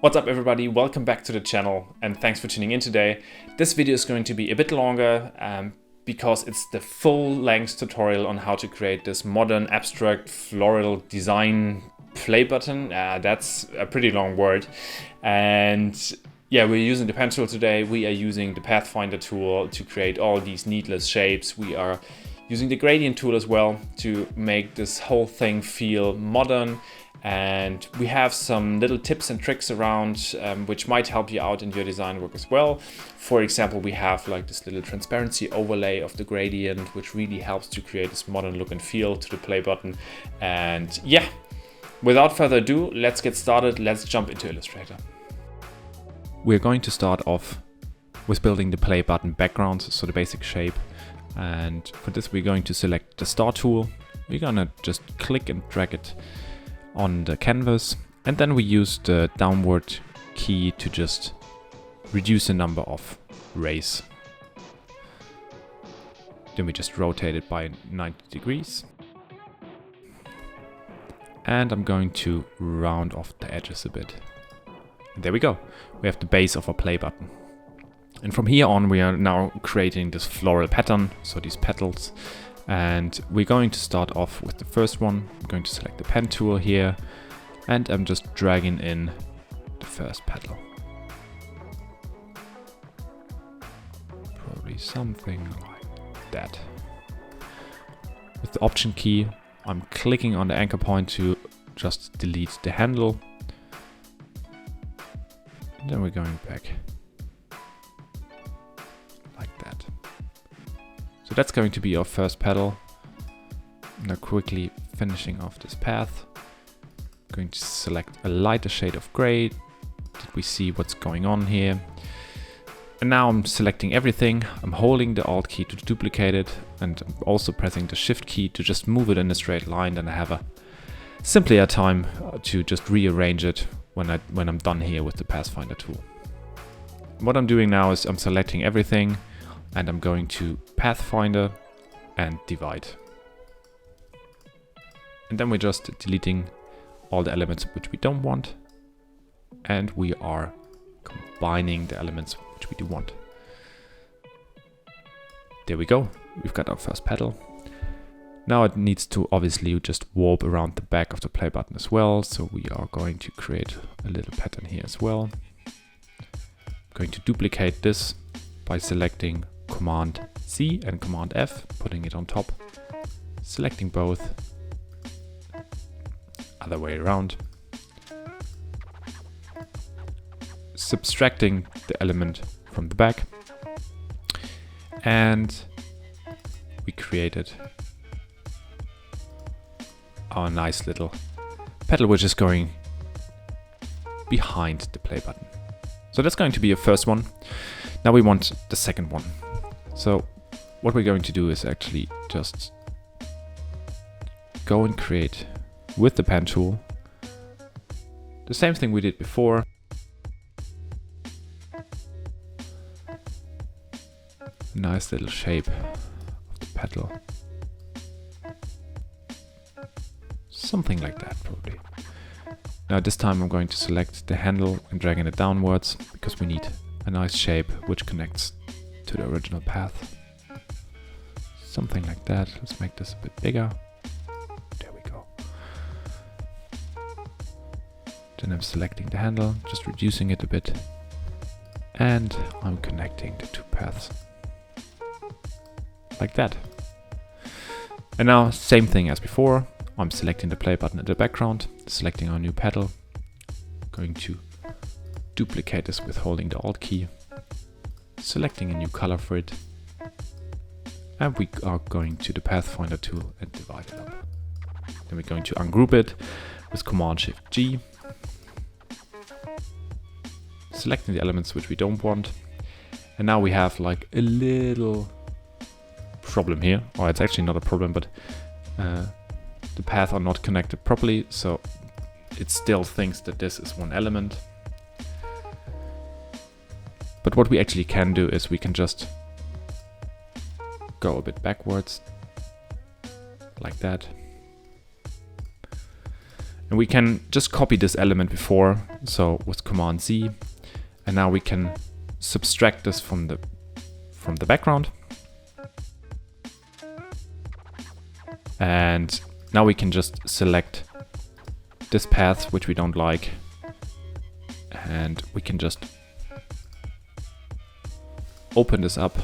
What's up everybody, welcome back to the channel and thanks for tuning in today. This video is going to be a bit longer because it's the full-length tutorial on how to create this modern abstract floral design play button. That's a pretty long word. And yeah, we're using the pen tool today. We are using the Pathfinder tool to create all these needless shapes. We are using the gradient tool as well to make this whole thing feel modern. And we have some little tips and tricks around which might help you out in your design work as well. For example, we have like this little transparency overlay of the gradient, which really helps to create this modern look and feel to the play button. And yeah, without further ado, let's get started. Let's jump into Illustrator. We're going to start off with building the play button background, so the basic shape. And for this, we're going to select the star tool. We're gonna just click and drag it on the canvas, and then we use the downward key to just reduce the number of rays. Then we just rotate it by 90 degrees. And I'm going to round off the edges a bit. And there we go. We have the base of our play button. And from here on, we are now creating this floral pattern, so these petals. And we're going to start off with the first one. I'm going to select the pen tool here, and I'm just dragging in the first petal. Probably something like that. With the Option key, I'm clicking on the anchor point to just delete the handle. And then we're going back. So that's going to be our first petal. Now quickly finishing off this path. I'm going to select a lighter shade of gray. Did we see what's going on here? And now I'm selecting everything. I'm holding the Alt key to duplicate it, and I'm also pressing the Shift key to just move it in a straight line. Then I have simply a time to just rearrange it when I'm done here with the Pathfinder tool. What I'm doing now is I'm selecting everything, and I'm going to Pathfinder and divide. And then we're just deleting all the elements which we don't want. And we are combining the elements which we do want. There we go. We've got our first petal. Now it needs to obviously just warp around the back of the play button as well. So we are going to create a little pattern here as well. I'm going to duplicate this by selecting Command C and Command F, putting it on top, selecting both, other way around, subtracting the element from the back, and we created our nice little petal which is going behind the play button. So that's going to be a first one. Now we want the second one. So what we're going to do is actually just go and create with the pen tool the same thing we did before. Nice little shape of the petal. Something like that probably. Now this time I'm going to select the handle and dragging it downwards because we need a nice shape which connects to the original path. Something like that. Let's make this a bit bigger. There we go. Then I'm selecting the handle, just reducing it a bit. And I'm connecting the two paths. Like that. And now, same thing as before. I'm selecting the play button in the background, selecting our new petal. Going to duplicate this with holding the Alt key. Selecting a new color for it, and we are going to the Pathfinder tool and divide it up. Then we're going to ungroup it with Command Shift G, selecting the elements which we don't want, and now we have like a little problem here, or it's actually not a problem, but the paths are not connected properly, so it still thinks that this is one element. But what we actually can do is we can just go a bit backwards, like that. And we can just copy this element before, so with Command Z, and now we can subtract this from the background. And now we can just select this path, which we don't like, and we can just open this up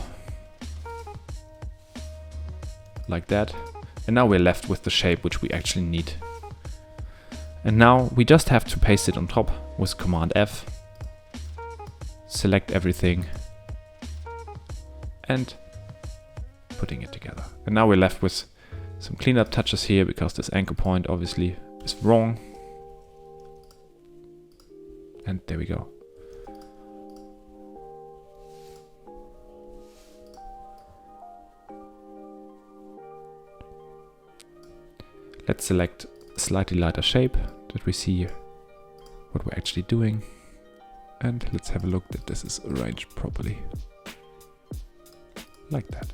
like that. And now we're left with the shape which we actually need. And now we just have to paste it on top with Command F, select everything, and putting it together. And now we're left with some cleanup touches here, because this anchor point obviously is wrong. And there we go. Let's select a slightly lighter shape that we see what we're actually doing. And let's have a look that this is arranged properly. Like that.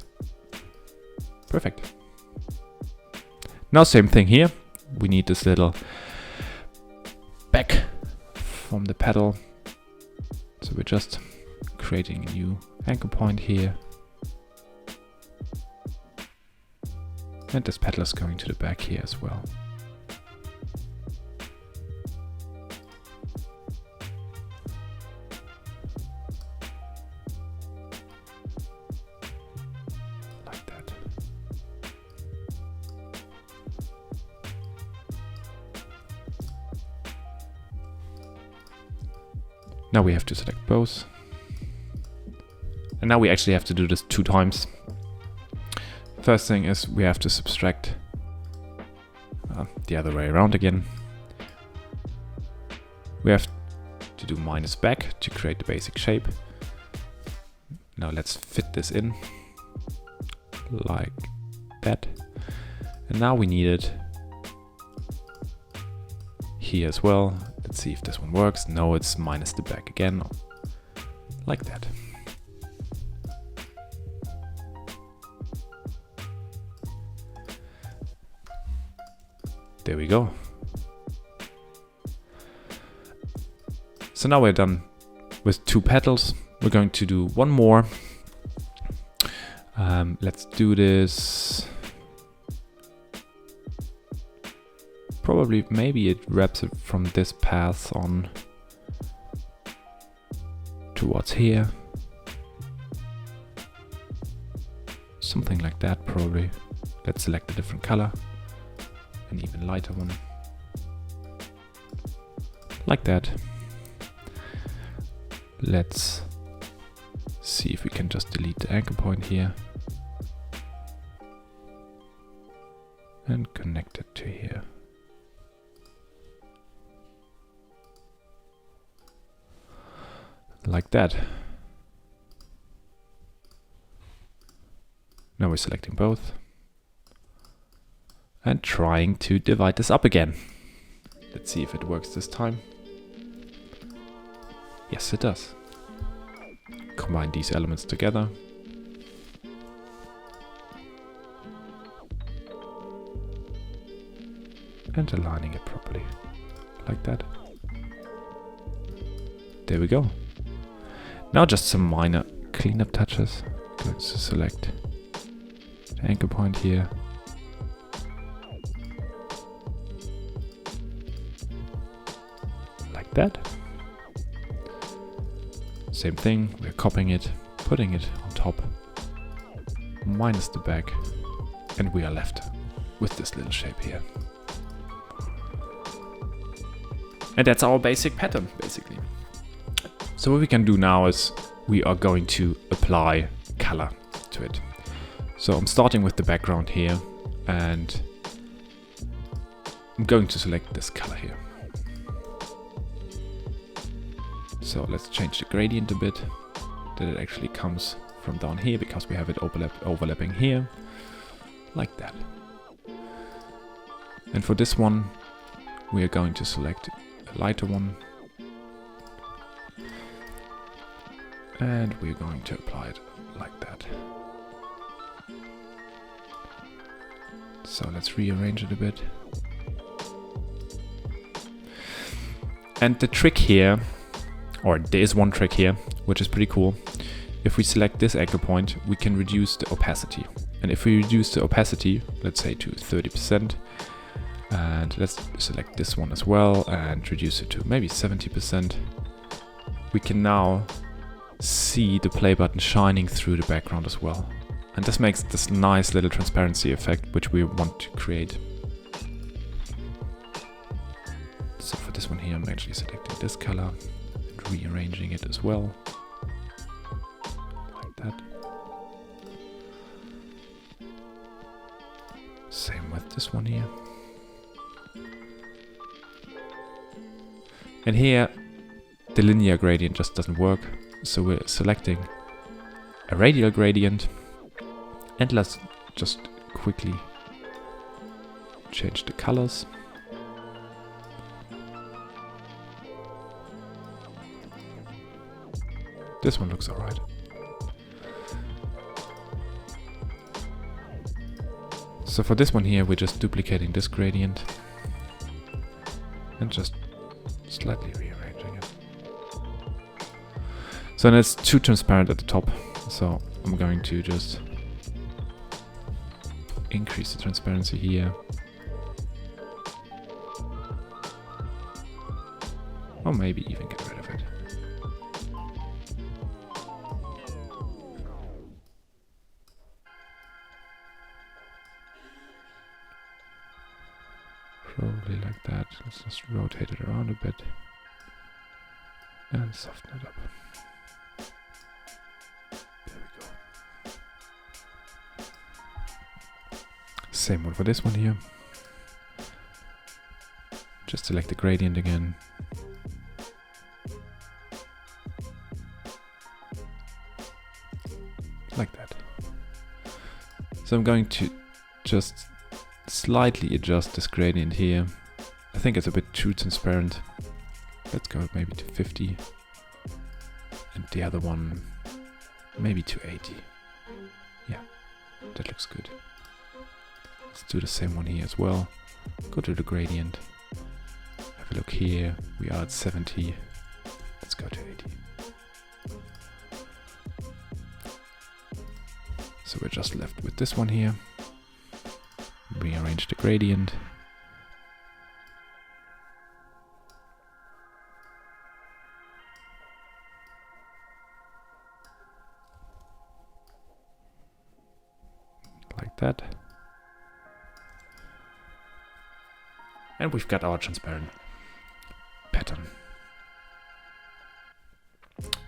Perfect. Now same thing here. We need this little back from the pedal. So we're just creating a new anchor point here. And this pedal is going to the back here as well. Like that. Now we have to select both. And now we actually have to do this 2 times. First thing is we have to subtract the other way around again. We have to do minus back to create the basic shape. Now let's fit this in like that. And now we need it here as well. Let's see if this one works. No, it's minus the back again, like that. There we go. So now we're done with 2 petals. We're going to do one more. Let's do this. Probably, maybe it wraps it from this path on towards here. Something like that, probably. Let's select a different color. An even lighter one. Like that. Let's see if we can just delete the anchor point here. And connect it to here. Like that. Now we're selecting both. And trying to divide this up again. Let's see if it works this time. Yes, it does. Combine these elements together. And aligning it properly. Like that. There we go. Now just some minor cleanup touches. Going to select the anchor point here. Like that. Same thing, we're copying it, putting it on top, minus the back, and we are left with this little shape here. And that's our basic pattern, basically. So what we can do now is we are going to apply color to it. So I'm starting with the background here, and I'm going to select this color here. So let's change the gradient a bit, that it actually comes from down here, because we have it overlapping here, like that. And for this one, we are going to select a lighter one. And we're going to apply it like that. So let's rearrange it a bit. And the trick here, or there is one trick here, which is pretty cool. If we select this anchor point, we can reduce the opacity. And if we reduce the opacity, let's say to 30%, and let's select this one as well and reduce it to maybe 70%, we can now see the play button shining through the background as well. And this makes this nice little transparency effect, which we want to create. So for this one here, I'm actually selecting this color and rearranging it as well. Like that. Same with this one here. And here, the linear gradient just doesn't work. So we're selecting a radial gradient. And let's just quickly change the colors. This one looks alright. So for this one here, we're just duplicating this gradient and just slightly rearranging it. So now it's too transparent at the top. So I'm going to just increase the transparency here. Or maybe even get rid of it. Probably like that. Let's just rotate it around a bit and soften it up. There we go. Same one for this one here. Just select the gradient again. Like that. So I'm going to just slightly adjust this gradient here. I think it's a bit too transparent. Let's go maybe to 50. And the other one maybe to 80. Yeah, that looks good. Let's do the same one here as well. Go to the gradient. Have a look here. We are at 70. Let's go to 80. So we're just left with this one here. Rearrange the gradient. Like that. And we've got our transparent pattern.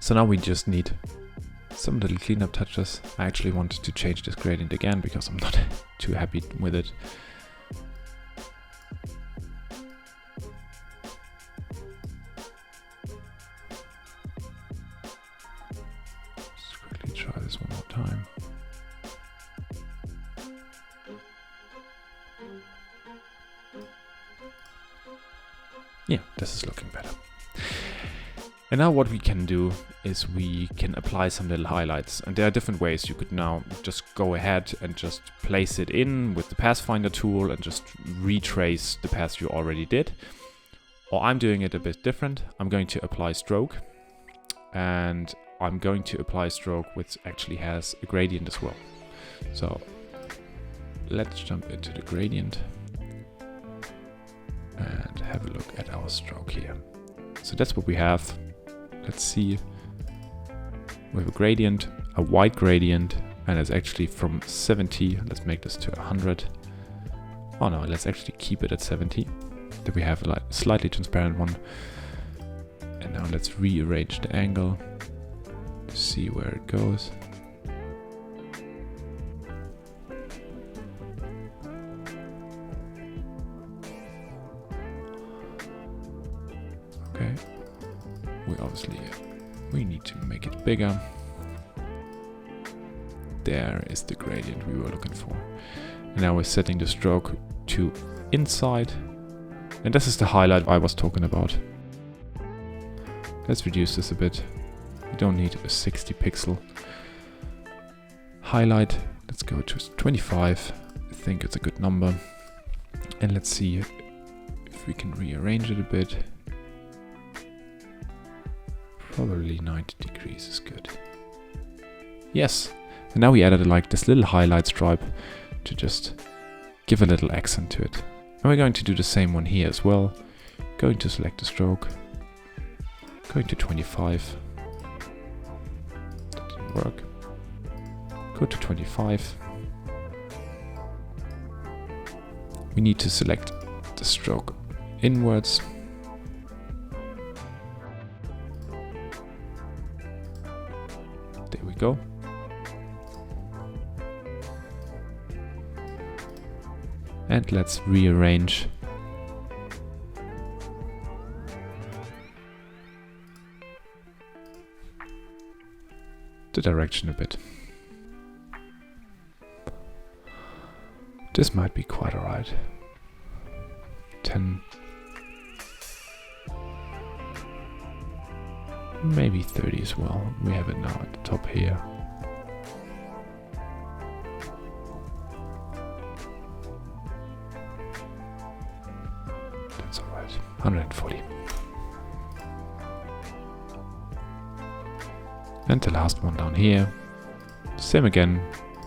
So now we just need some little cleanup touches. I actually wanted to change this gradient again because I'm not too happy with it. Let's quickly try this one more time. Yeah, this is looking better. And now what we can do is we can apply some little highlights. And there are different ways. You could now just go ahead and just place it in with the Pathfinder tool and just retrace the path you already did. Or I'm doing it a bit different. I'm going to apply stroke. And I'm going to apply stroke which actually has a gradient as well. So let's jump into the gradient and have a look at our stroke here. So that's what we have. Let's see. We have a gradient, a white gradient, and it's actually from 70. Let's make this to 100. Oh no, let's actually keep it at 70. Then we have a slightly transparent one. And now let's rearrange the angle to see where it goes. Okay. We need to make it bigger. There is the gradient we were looking for. And now we're setting the stroke to inside. And this is the highlight I was talking about. Let's reduce this a bit. We don't need a 60 pixel highlight. Let's go to 25. I think it's a good number. And let's see if we can rearrange it a bit. Probably 90 degrees is good. Yes, and now we added like this little highlight stripe to just give a little accent to it. And we're going to do the same one here as well. Going to select the stroke, going to 25, that didn't work, go to 25. We need to select the stroke inwards. There we go. And let's rearrange the direction a bit. This might be quite alright. 10, maybe 30 as well. We have it now at the top here. That's alright. 140. And the last one down here. Same again.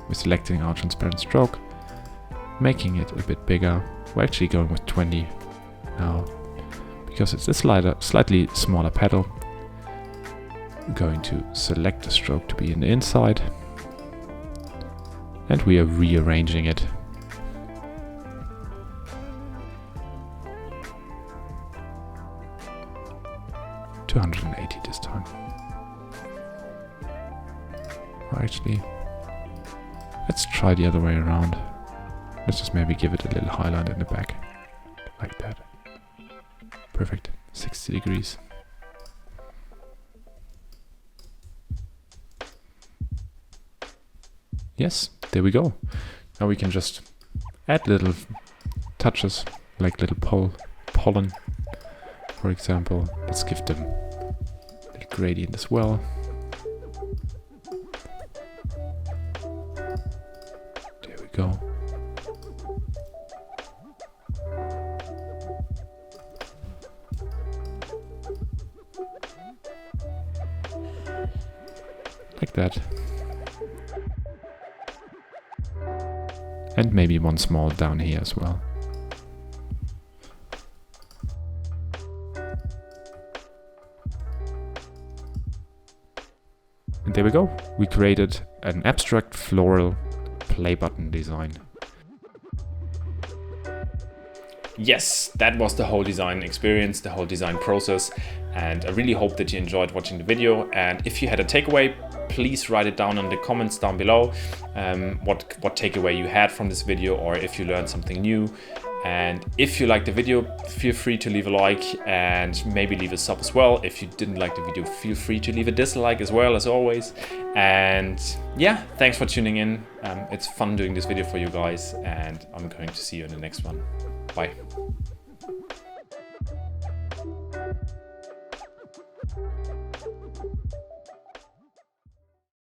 We're selecting our transparent stroke, making it a bit bigger. We're actually going with 20 now because it's a slightly smaller pedal. I'm going to select the stroke to be in the inside, and we are rearranging it. to 180 this time. Or actually, let's try the other way around. Let's just maybe give it a little highlight in the back, like that. Perfect, 60 degrees. Yes, there we go. Now we can just add little touches, like little pollen, for example. Let's give them a little gradient as well. There we go. Like that. And maybe one small down here as well. And there we go. We created an abstract floral play button design. Yes, that was the whole design experience, the whole design process. And I really hope that you enjoyed watching the video. And if you had a takeaway, please write it down in the comments down below. What takeaway you had from this video, or if you learned something new. And if you liked the video, feel free to leave a like and maybe leave a sub as well. If you didn't like the video, feel free to leave a dislike as well, as always. And yeah, thanks for tuning in. It's fun doing this video for you guys, and I'm going to see you in the next one. Bye.